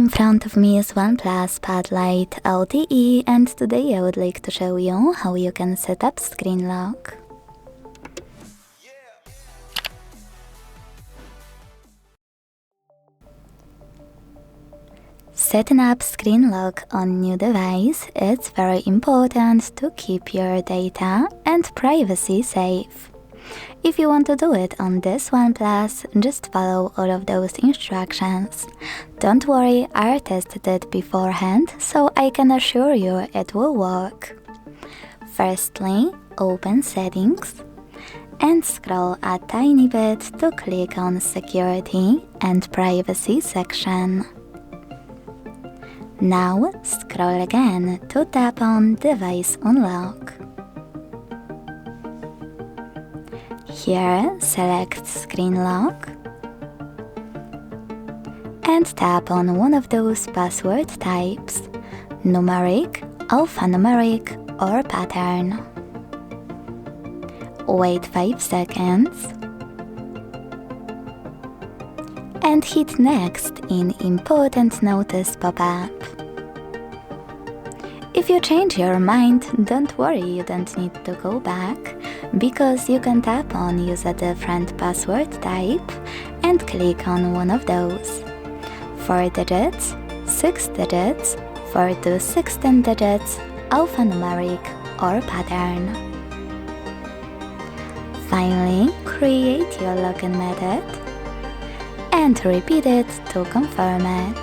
In front of me is OnePlus Pad Lite LTE, and today I would like to show you how you can set up screen lock. Setting up screen lock on new device is very important to keep your data and privacy safe. If you want to do it on this OnePlus, just follow all of those instructions. Don't worry, I tested it beforehand, so I can assure you it will work. Firstly, open Settings and scroll a tiny bit to click on Security and Privacy section. Now scroll again to tap on Device Unlock. Here, select Screen Lock and tap on one of those password types: Numeric, Alphanumeric or Pattern. Wait 5 seconds and hit Next in Important Notice pop-up. If you change your mind, don't worry, you don't need to go back, because you can tap on Use a different password type and click on one of those. 4 digits, 6 digits, 4 to 16 digits, alphanumeric or pattern. Finally, create your login method and repeat it to confirm it.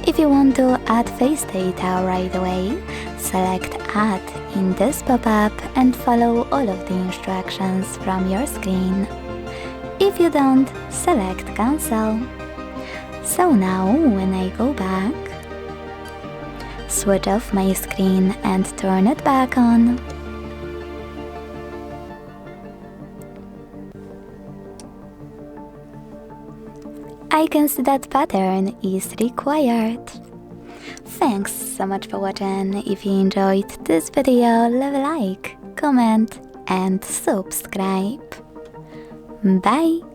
If you want to add face data right away, select Add in this pop-up and follow all of the instructions from your screen. If you don't, select Cancel. So now, when I go back, switch off my screen and turn it back on. I can see that pattern is required. Thanks so much for watching. If you enjoyed this video, leave a like, comment and subscribe. Bye!